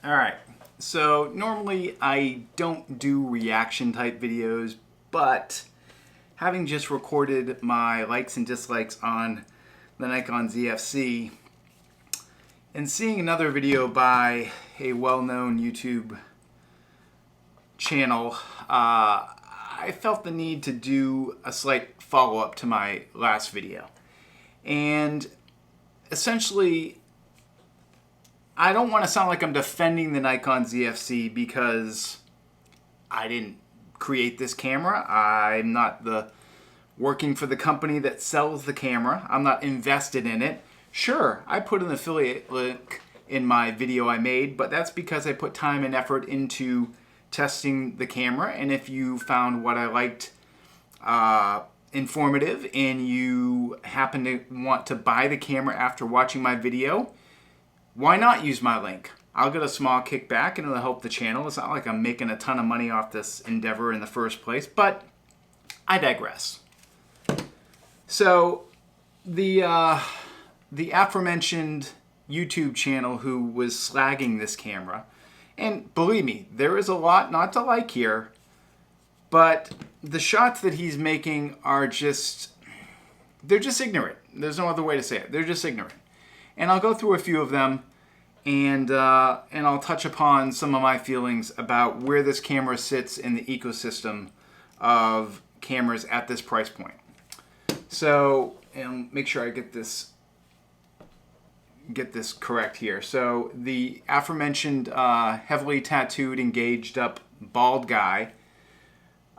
Alright, so normally I don't do reaction type videos, but having just recorded my likes and dislikes on the Nikon Zfc and seeing another video by a well-known YouTube channel, I felt the need to do a slight follow-up to my last video. And essentially, I don't want to sound like I'm defending the Nikon Zfc because I didn't create this camera. I'm not working for the company that sells the camera. I'm not invested in it. Sure, I put an affiliate link in my video I made, but that's because I put time and effort into testing the camera. And if you found what I liked informative and you happen to want to buy the camera after watching my video, why not use my link? I'll get a small kickback and it'll help the channel. It's not like I'm making a ton of money off this endeavor in the first place, but I digress. So the aforementioned YouTube channel who was slagging this camera, and believe me, there is a lot not to like here, but the shots that he's making are they're just ignorant. There's no other way to say it. They're just ignorant. And I'll go through a few of them, and I'll touch upon some of my feelings about where this camera sits in the ecosystem of cameras at this price point. So, and make sure I get this correct here. So the aforementioned heavily tattooed, engaged up, bald guy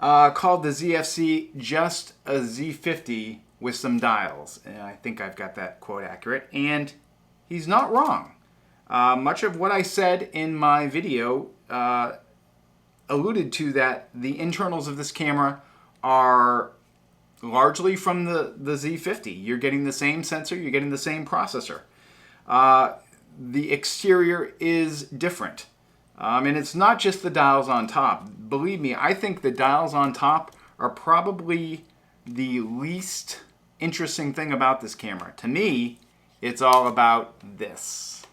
called the Zfc just a Z50 with some dials. And I think I've got that quote accurate. And he's not wrong. Much of what I said in my video alluded to that the internals of this camera are largely from the Z50. You're getting the same sensor, you're getting the same processor. The exterior is different. And it's not just the dials on top. Believe me, I think the dials on top are probably the least interesting thing about this camera. To me, it's all about this.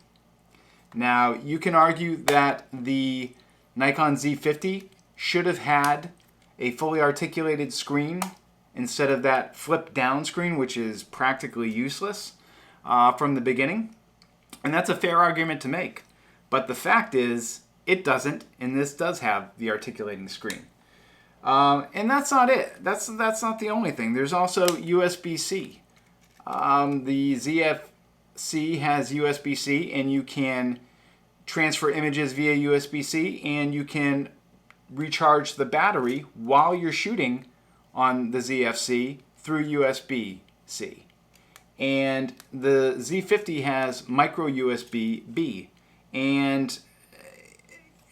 Now, you can argue that the Nikon Z50 should have had a fully articulated screen instead of that flip down screen, which is practically useless from the beginning. And that's a fair argument to make. But the fact is, it doesn't, and this does have the articulating screen. And that's not it. That's not the only thing. There's also USB-C. The ZFC has USB-C, and you can transfer images via USB-C, and you can recharge the battery while you're shooting on the ZFC through USB-C. And the Z50 has micro USB-B. And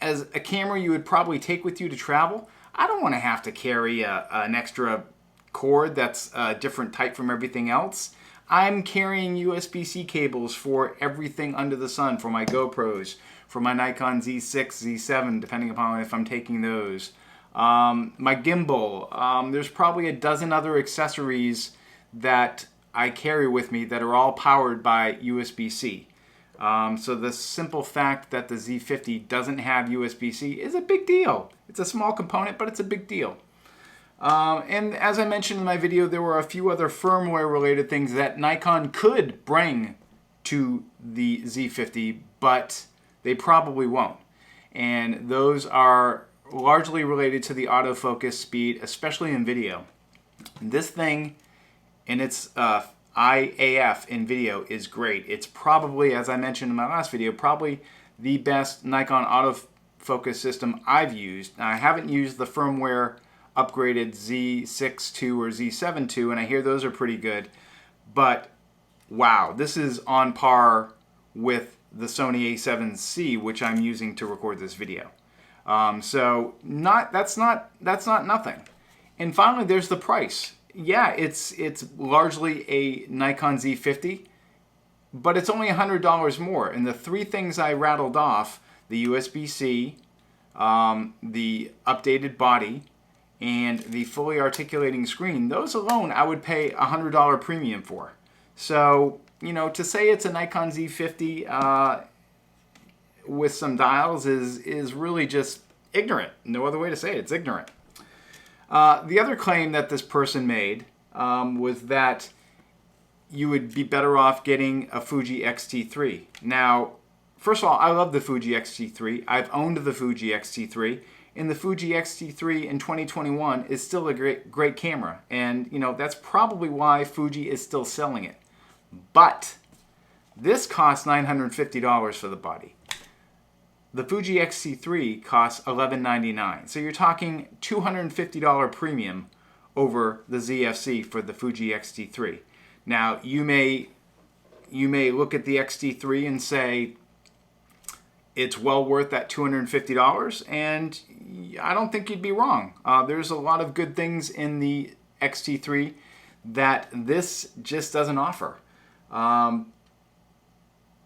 as a camera you would probably take with you to travel, I don't want to have to carry an extra cord that's a different type from everything else. I'm carrying USB-C cables for everything under the sun, for my GoPros, for my Nikon Z6, Z7, depending upon if I'm taking those. My gimbal. There's probably a dozen other accessories that I carry with me that are all powered by USB-C. So the simple fact that the Z50 doesn't have USB-C is a big deal. It's a small component, but it's a big deal. And as I mentioned in my video, there were a few other firmware related things that Nikon could bring to the Z50, but they probably won't. And those are largely related to the autofocus speed, especially in video. This thing and its IAF in video is great. It's probably, as I mentioned in my last video, probably the best Nikon autofocus system I've used. Now, I haven't used the firmware upgraded Z6 II or Z7 II, and I hear those are pretty good. But wow, this is on par with the Sony A7C, which I'm using to record this video. So that's not nothing. And finally, there's the price. Yeah, it's largely a Nikon Z50, but it's only $100 more. And the three things I rattled off, the USB-C, the updated body, and the fully articulating screen, those alone I would pay a $100 premium for. So, you know, to say it's a Nikon Z50 with some dials is really just ignorant. No other way to say it. It's ignorant. The other claim that this person made was that you would be better off getting a Fuji X-T3. Now, first of all, I love the Fuji X-T3. I've owned the Fuji X-T3, and the Fuji X-T3 in 2021 is still a great camera. And, you know, that's probably why Fuji is still selling it. But this costs $950 for the body. The Fuji X-T3 costs $1199. So you're talking $250 premium over the ZFC for the Fuji X-T3. Now, you may look at the X-T3 and say it's well worth that $250, and I don't think you'd be wrong. There's a lot of good things in the X-T3 that this just doesn't offer.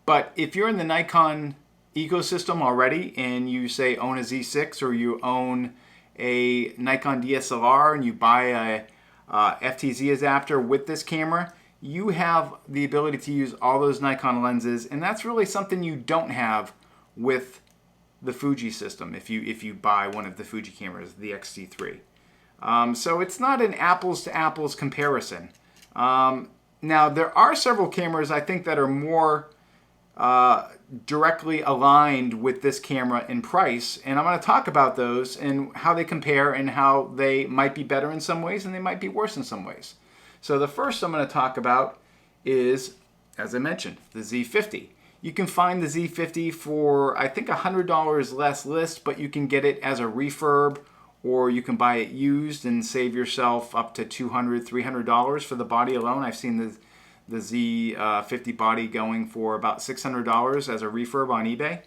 But if you're in the Nikon ecosystem already and you say own a Z6 or you own a Nikon DSLR and you buy a FTZ adapter with this camera, you have the ability to use all those Nikon lenses, and that's really something you don't have with the Fuji system if you buy one of the Fuji cameras, the X-T3. So it's not an apples to apples comparison. Now there are several cameras I think that are more directly aligned with this camera in price, and I'm going to talk about those and how they compare and how they might be better in some ways and they might be worse in some ways. So the first I'm going to talk about is, as I mentioned, the Z50. You can find the Z50 for I think $100 less list, but you can get it as a refurb, or you can buy it used and save yourself up to $200, $300 for the body alone. I've seen the Z50 body going for about $600 as a refurb on eBay.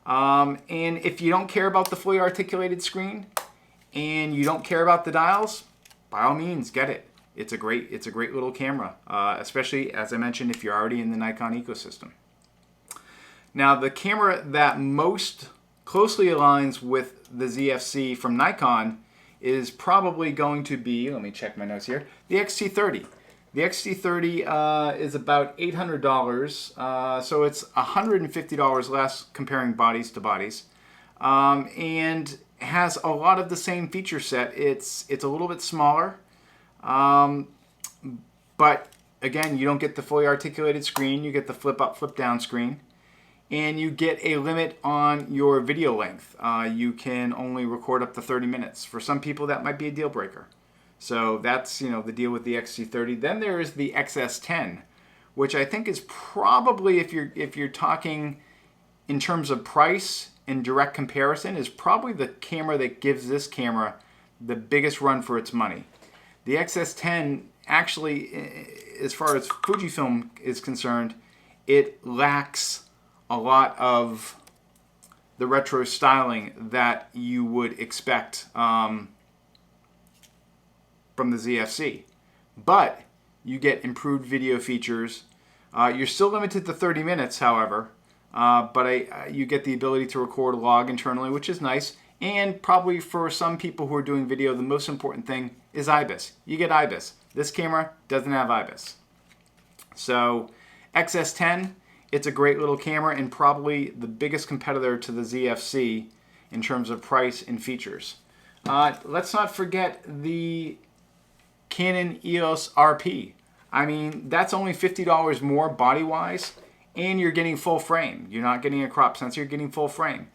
And if you don't care about the fully articulated screen and you don't care about the dials, by all means, get it. It's a great little camera, especially, as I mentioned, if you're already in the Nikon ecosystem. Now, the camera that most closely aligns with the ZFC from Nikon is probably going to be, let me check my notes here, the X-T30. The X-T30 is about $800, so it's $150 less comparing bodies to bodies, and has a lot of the same feature set. It's a little bit smaller, but again, you don't get the fully articulated screen. You get the flip up, flip down screen, and you get a limit on your video length. You can only record up to 30 minutes. For some people, that might be a deal breaker. So that's, you know, the deal with the X-T30. Then there is the XS10, which I think is probably, if you're talking in terms of price and direct comparison, is probably the camera that gives this camera the biggest run for its money. The XS10 actually, as far as Fujifilm is concerned, it lacks a lot of the retro styling that you would expect from the ZFC, but you get improved video features. You're still limited to 30 minutes, however, but you get the ability to record a log internally, which is nice. And probably for some people who are doing video, the most important thing is IBIS. You get IBIS. This camera doesn't have IBIS. So XS10, it's a great little camera and probably the biggest competitor to the ZFC in terms of price and features. Let's not forget the Canon EOS RP. I mean, that's only $50 more body-wise, and you're getting full frame. You're not getting a crop sensor, you're getting full frame.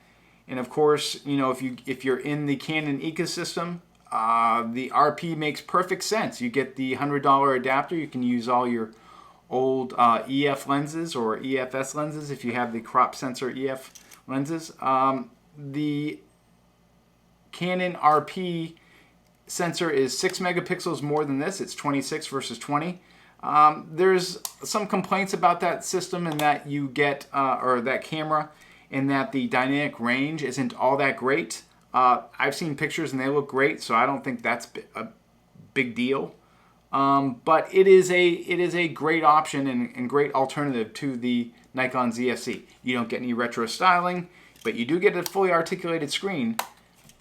And of course, you know, if you're in the Canon ecosystem, the RP makes perfect sense. You get the $100 adapter. You can use all your old EF lenses or EFS lenses if you have the crop sensor EF lenses. The Canon RP sensor is 6 megapixels more than this. It's 26 versus 20. There's some complaints about that system and that you get, or that camera, and that the dynamic range isn't all that great. I've seen pictures and they look great, so I don't think that's a big deal. But it is a great option and great alternative to the Nikon ZFC. You don't get any retro styling, but you do get a fully articulated screen.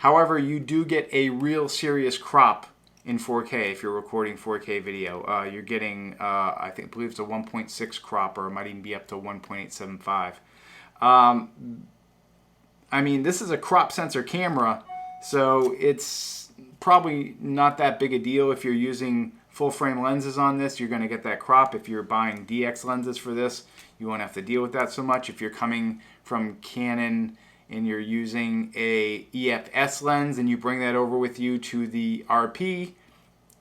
However, you do get a real serious crop in 4K if you're recording 4K video. You're getting, I believe it's a 1.6 crop, or it might even be up to 1.875. I mean, this is a crop sensor camera, so it's probably not that big a deal if you're using full frame lenses on this. You're going to get that crop. If you're buying DX lenses for this, you won't have to deal with that so much. If you're coming from Canon and you're using a EFS lens and you bring that over with you to the RP,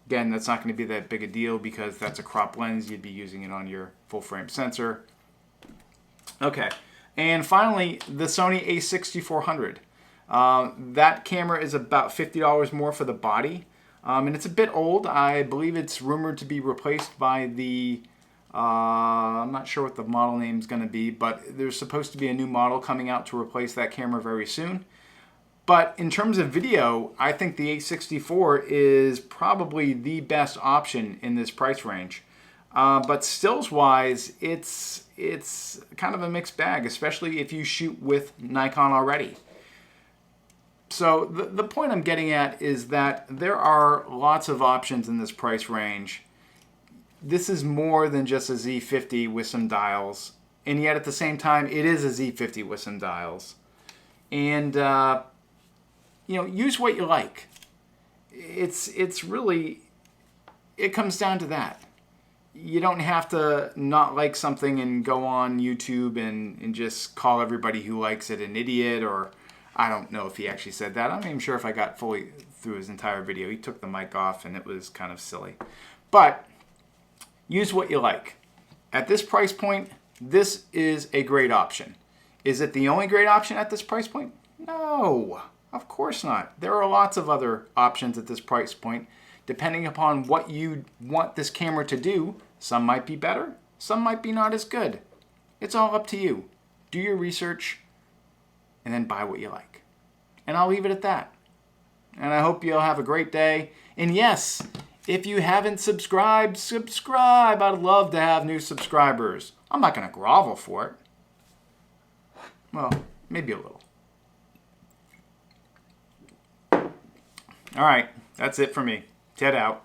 again, that's not going to be that big a deal because that's a crop lens. You'd be using it on your full frame sensor. Okay, and finally, the Sony A6400. That camera is about $50 more for the body, and it's a bit old. I believe it's rumored to be replaced by the, I'm not sure what the model name is going to be, but there's supposed to be a new model coming out to replace that camera very soon. But in terms of video, I think the A64 is probably the best option in this price range. But stills-wise, it's kind of a mixed bag, especially if you shoot with Nikon already. So the point I'm getting at is that there are lots of options in this price range. This is more than just a Z50 with some dials, and yet at the same time, it is a Z50 with some dials. And you know, use what you like. It's really, it comes down to that. You don't have to not like something and go on YouTube and just call everybody who likes it an idiot, or I don't know if he actually said that. I'm not even sure if I got fully through his entire video. He took the mic off and it was kind of silly. But use what you like. At this price point, this is a great option. Is it the only great option at this price point? No, of course not. There are lots of other options at this price point. Depending upon what you want this camera to do, some might be better, some might be not as good. It's all up to you. Do your research and then buy what you like. And I'll leave it at that. And I hope you'll have a great day. And yes, if you haven't subscribed, subscribe. I'd love to have new subscribers. I'm not going to grovel for it. Well, maybe a little. All right, that's it for me. Ted out.